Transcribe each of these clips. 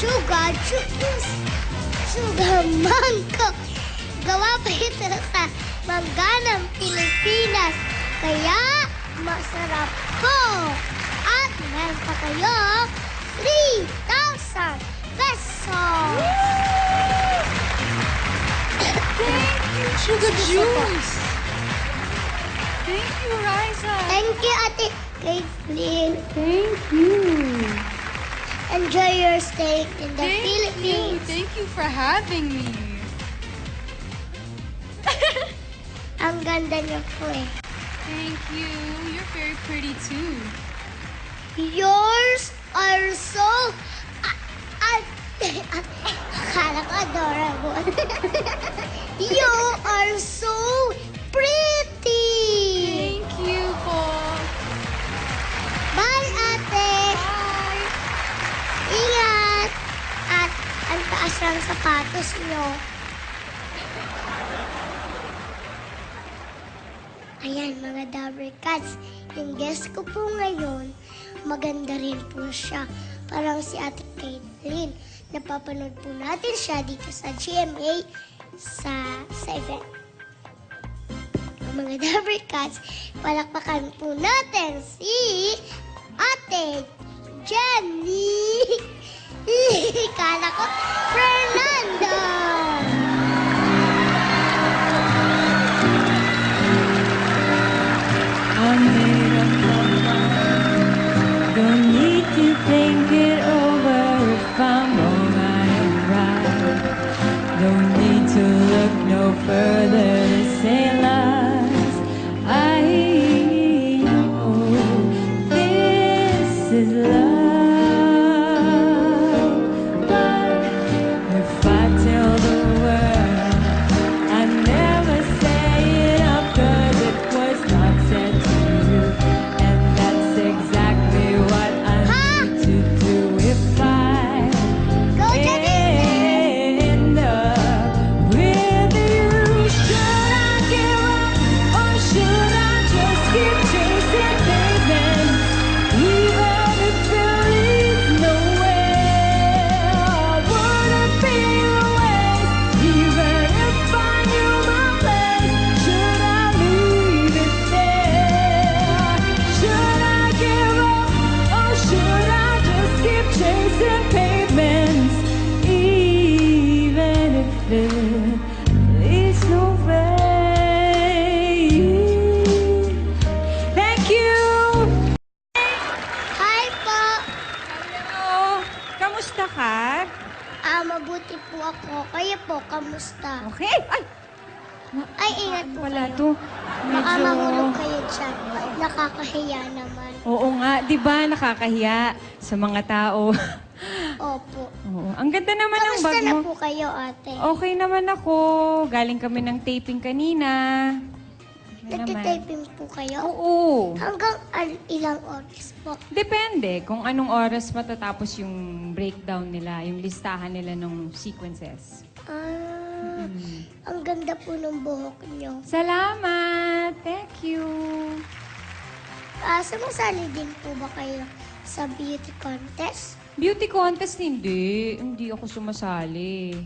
Sugar juice. Sugar mango. Gawa pa ito sa mangga ng Pilipinas. Kaya masarap po. At meron pa kayo 3,000 pesos. Thank you, Sugar Juice. Thank you, Riza. Thank you, Ate Caitlin. Thank you. Enjoy your stay in the Thank you. Philippines. Thank you for having me. Ang ganda niyo po eh. Thank you. You're very pretty too. Yours are so... Akala ko adorable. You are so pretty. Thank you po. Bye, ate. Bye. Ingat. At ang taas ng sapatos niyo. Ayan, mga Dabber Cats. Yung guest ko po ngayon, maganda rin po siya. Parang si Ate Caitlin. Napapanood po natin siya dito sa GMA sa event. Mga Dabber Cats, palakpakan po natin si Ate Jenny. Kala ko, Fernando. I'm made up my mind. Don't need to think it over if I'm wrong, I am right. Don't need to look no further to say lies. I know this is love, but if I tell the world, I never say it up 'cause it was not said to you, and that's exactly what I need to do if I Go, Jenny. end up with you. Should I give up or should I just keep chasing pavements, even if it leads nowhere? I wouldn't be a waste, even if I knew my place. Should I leave it there? Should I give up or should I just keep chasing pavements, even if it leads nowhere? Thank you! Hi po. Hello! Kamusta ka? Mabuti po ako. Kayo po, kamusta? Okay. Ay! Ay, ingat po Wala kayo. to. Baka Medyo... mahulog kayo dyan. Nakakahiya naman. Oo nga, di ba nakakahiya sa mga tao? Opo. Oo. Ang ganda naman ng Kamusta bag na mo. po kayo, ate? Okay naman ako. Galing kami ng taping kanina. Okay naman. Nagtitaping po kayo? Oo. Hanggang ilang oras po? Depende kung anong oras matatapos yung breakdown nila, yung listahan nila ng sequences. Ang ganda po ng buhok niyo. Salamat! Thank you! Sumasali din po ba kayo sa beauty contest? Beauty contest, hindi. Hindi ako sumasali.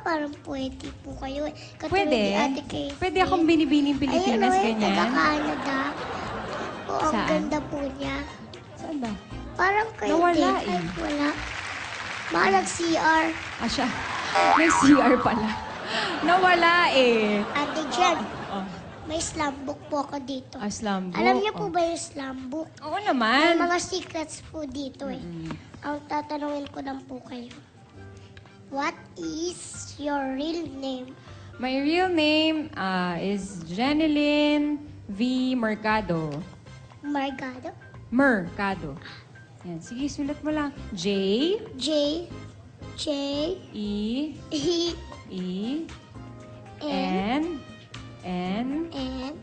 Parang pwede po kayo. Katulad Pwede? ni Ate Caitlin. Pwede akong binibining Pilipinas, Ayun, ganyan? taga-Canada. Po, ang Saan? ganda po niya. Saan ba? Parang kayo Nawala din. Ay, eh. wala. Baka nag-CR. Siya. May CR pala. Nawala eh. Ate Jen, Oh. may slam book po ako dito. Slam book. Alam niyo po Oh. ba yung slam book? Oo May naman. mga secrets po dito eh. Ang tatanungin ko lang po kayo. What is your real name? My real name is Jeneline V. Mercado. Margado? Mercado. Yan. Sige, sulat mo lang. J, J, J, E, E, E, N, N, N,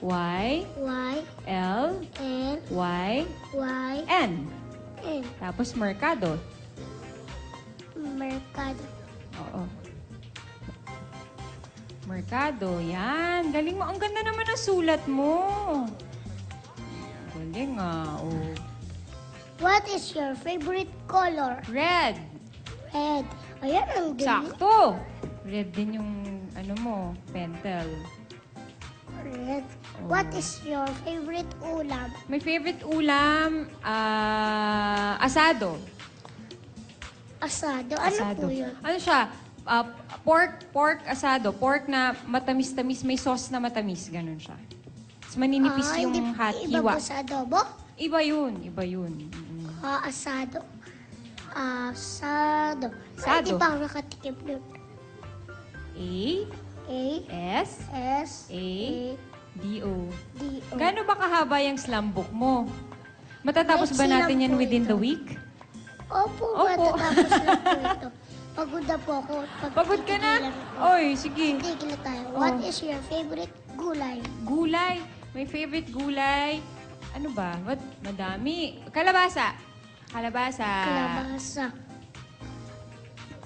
Y, Y, L, N, Y, Y, N. N. Tapos Mercado. Mercado. Oo. Mercado, yan. Galing mo. Ang ganda naman ang sulat mo. Galing ah. Oh. What is your favorite color? Red. Red. Ayan, ang galing. Sakto! Red din yung, ano mo, pentel. Red. What is your favorite ulam? My favorite ulam, asado. Asado. Ano Asado. po yun? Ano siya? Pork asado. Pork na matamis-tamis, may sauce na matamis. Ganun siya. Tapos maninipis yung Iba hiwa. po sa adobo? Iba yun. Mm. Asado. Asado. Asado. Hindi pa ako nakatikim nun. A, A, S, S, A, D, O. D, O. Gaano ba kahaba yung slam book mo? Matatapos ba Maiksi natin lang yan po within ito. the week? Opo, Opo. matatapos lang po ito. Pagod na po ako. Pagod ka na? Pagtitigilan ko. Oy, sige. Tigil na tayo. Oh. What is your favorite gulay? Gulay. My favorite gulay. Ano ba? What? Madami. Kalabasa. Kalabasa. Kalabasa.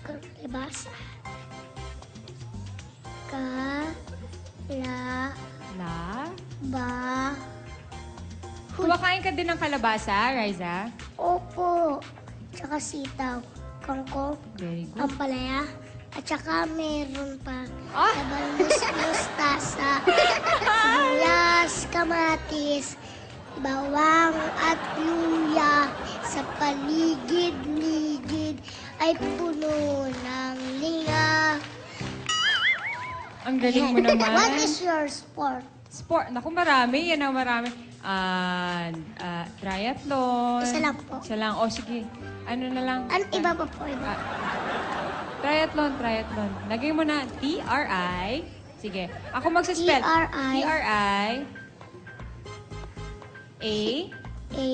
Kalabasa. La. Ba. Kumakain ka din ng kalabasa, Riza? Opo. Tsaka sitaw. Kangkong. Very good. Ampalaya. At saka meron pa. Ah! Tabalmus, mustasa. Sibuyas, kamatis. Bawang at luya. Sa paligid-ligid ay puno ng linga. Ang galing mo naman. What is your sport? Sport. Naku, marami. Yan ang marami. Triathlon. Isa lang po. Isa lang. O, sige. Ano na lang? Ano, iba pa po, iba. Triathlon. Lagay mo na T-R-I. Sige. Ako magsaspell. T-R-I. T-R-I. A. A.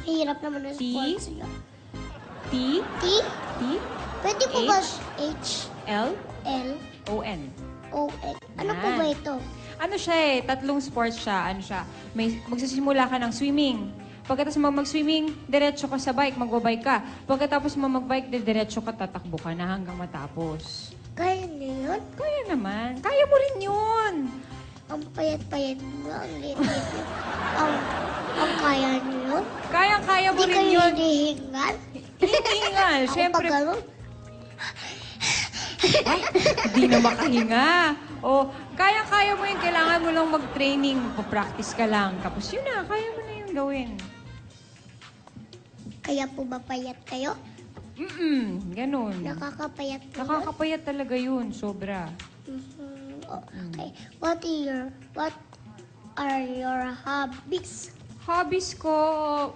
Hirap naman ng T. sports yun. T. T. T. Pwede po ba H. H, L. L, O-N. O, N? Ano po Yan. ba ito? Ano siya eh, tatlong sports siya. Ano siya, magsisimula ka ng swimming. Pagkatapos mo mag-swimming, diretso ka sa bike, magbabike ka. Pagkatapos mo mag-bike, diretso ka, tatakbo ka na hanggang matapos. Kaya niyo yun? Kaya naman. Kaya mo rin yun. Ang payat-payat mo, ang liit-liit mo. Ang kaya niyo yun? Kaya mo Hindi rin kayo yun. hinihingal? Hindi nga. Ako Siyempre, pag gano'n, hindi na makahinga. O, kaya mo yun. Kailangan mo lang mag-training. Practice ka lang. Tapos yun na, kaya mo na yung gawin. kaya po ba payat kayo? Ganun. Nakakapayat po yun? Nakakapayat talaga yun. Sobra. Oh, okay. What are your hobbies? Hobbies ko,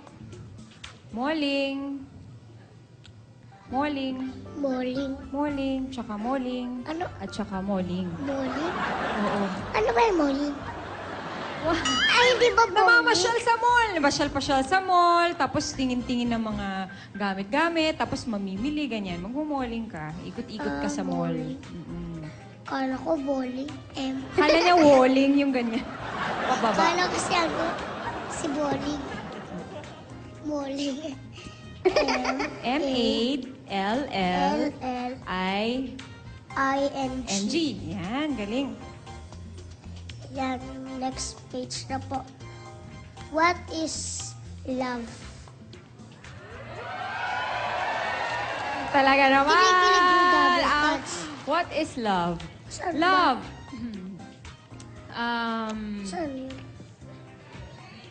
malling, Bowling. tsaka malling, Ano? at tsaka malling. Bowling? Oo. Ano ba yung bowling? Ay, hindi ba bowling? Namamasyal sa mall. Pasyal sa mall, tapos tingin-tingin ng mga gamit-gamit, tapos mamimili, ganyan. Magmumalling ka. Ikot-ikot ka sa mall. bowling. Mm-mm. Kala ko bowling. Kala niya walling yung ganyan. Pababa. Kala ko si ano, si bowling. Bowling. M-A-L-L-I-N-G. L-L-I-N-G. Yan, galing. Yan, next page na po. What is love? Talaga naman. Kinikilig yung double Ah, touch. what is love? Saan Love. Saan yun?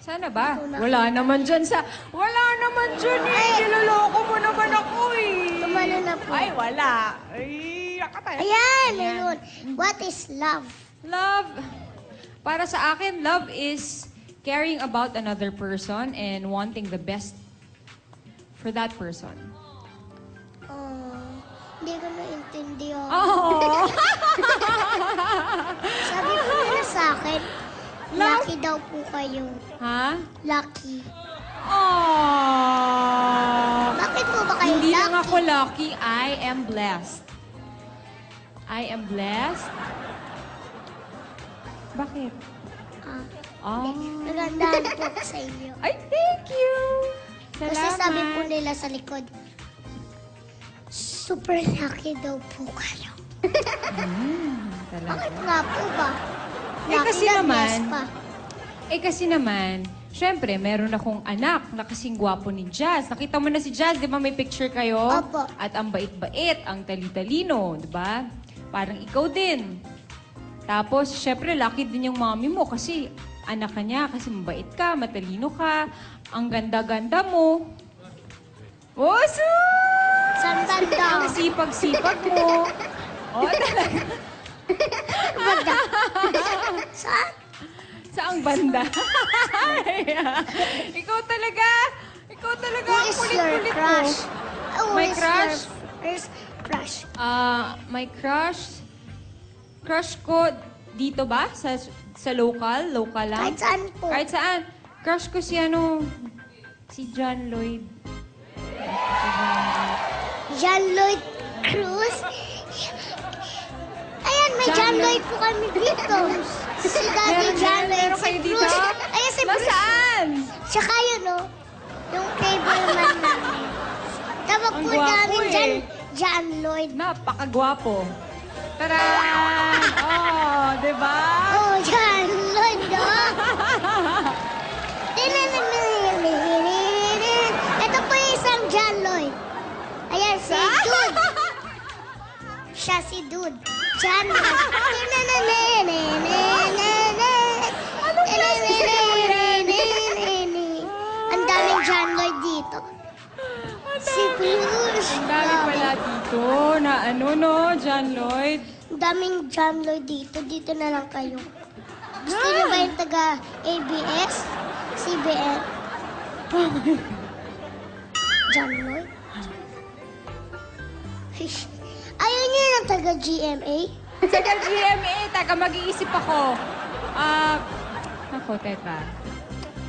Sana ba? Ito na. Wala naman dyan eh. Niloloko mo naman ako eh. Tumalo na po. Ay, wala. Ay, nakatayo. Ayan, meron. What is love? Love. Para sa akin, love is caring about another person and wanting the best for that person. Hindi ko naintindihan. Oh! Sabi ko nila sa akin, Love? lucky daw po kayo. Ha? Lucky. Oh! Bakit po ba kayo Hindi lang lucky? ako lucky, I am blessed. I am blessed. Bakit? Oh. Nagandahan po ako sa inyo. Ay, thank you! Salamat. Kasi sabi po nila sa likod, super lucky daw po kayo. Talaga. Bakit nga po ba? Eh, kasi na naman, blessed pa. kasi naman, syempre, meron akong anak na kasing gwapo ni Jazz. Nakita mo na si Jazz, di ba may picture kayo? Opo. At ang bait-bait, ang tali-talino, di ba? Parang ikaw din. Tapos, syempre, lucky din yung mommy mo kasi anak ka niya, kasi mabait ka, matalino ka, ang ganda-ganda mo. Oh, Saan banda? ang sipag-sipag mo. Oh, talaga. Banda. Saan? Saang banda? Ikaw talaga Who ang is your kulit-kulit mo. crush? Who My is crush? Your crush? My crush ko dito ba? Sa local? Local lang? Kahit saan po. Kahit saan. Crush ko si John Lloyd. John Lloyd Cruz. Ayan, may John John Lloyd. Lloyd po kami dito. Si Daddy John Lloyd, meron si kayo dito? Cruz. Ayan, si Bruce. Nasaan? Tsaka yun, no? Yung cable man namin. Tawag Ang po gwapo namin eh. dyan, John Lloyd. Napakagwapo. Tara! Oh, di ba? Oh, John Lloyd, no? Ito po yung isang John Lloyd. Ayan, si Dude. Siya si Dude. John Lloyd. Ang daming John Lloyd dito. Si Bruce. Ang dami pala dito na John Lloyd. Ang daming John Lloyd dito. Dito na lang kayo. Gusto niyo ba yung taga ABS? CBN? John Lloyd? Ayaw niyo yung taga GMA? Sa GMA, taga mag-iisip ako. Ako, teka.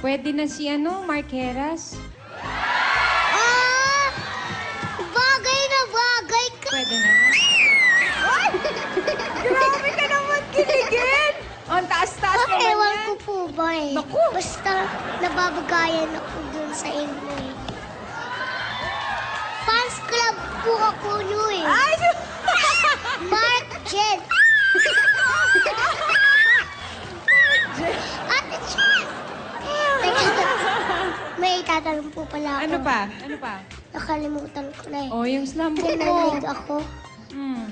Pwede na si Marqueras? Ah! Bagay na bagay ka! Pwede na. Grabe ka naman kiligin! Ang taas-taas naman Ewan yan. ko po ba eh. Naku! Basta nababagayan ako dun sa inyo eh. Fans club po ako nyo eh. Ay! Mark Jen. Ate Jen! Teka, may tatanong po pala ako. Ano pa? Ano pa? Nakalimutan ko na eh. Oh, yung slam book mo. Tinalig ako. Hmm.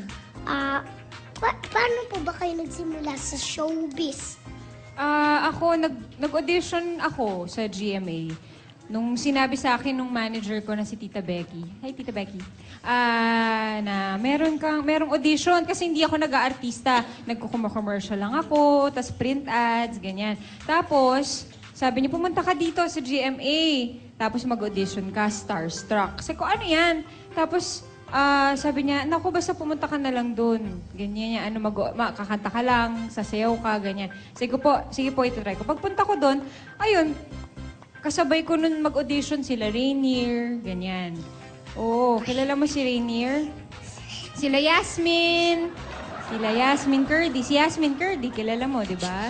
Paano po ba kayo nagsimula sa showbiz? Ako, nag-audition ako sa GMA. Nung sinabi sa akin nung manager ko na si Tita Becky, hi Tita Becky, na merong audition kasi hindi ako nag-aartista. Nagko-commercial lang ako, tas print ads, ganyan. Tapos, sabi niya, pumunta ka dito sa GMA. Tapos mag-audition ka, starstruck. Sabi ko, ano yan? Tapos, sabi niya, naku, basta pumunta ka na lang dun. Ganyan niya, kakanta ka lang, sasayaw ka, ganyan. Sige po, itutry ko. Pagpunta ko dun, ayun, kasabay ko nun mag-audition sila Rainier, ganyan. Oo, kilala mo si Rainier? Sila Yasmin Curdy. Si Yasmin Curdy, kilala mo, di ba?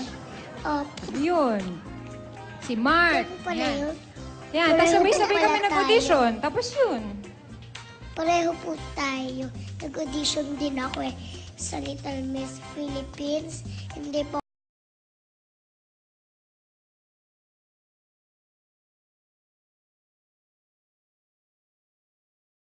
Yun. Si Mark. Ano pala Yan. yun? Yan, tapos Pareho sabay-sabay po kami pala nag-audition. Tapos yun. Pareho po tayo. Nag-audition din ako eh sa Little Miss Philippines. Hindi po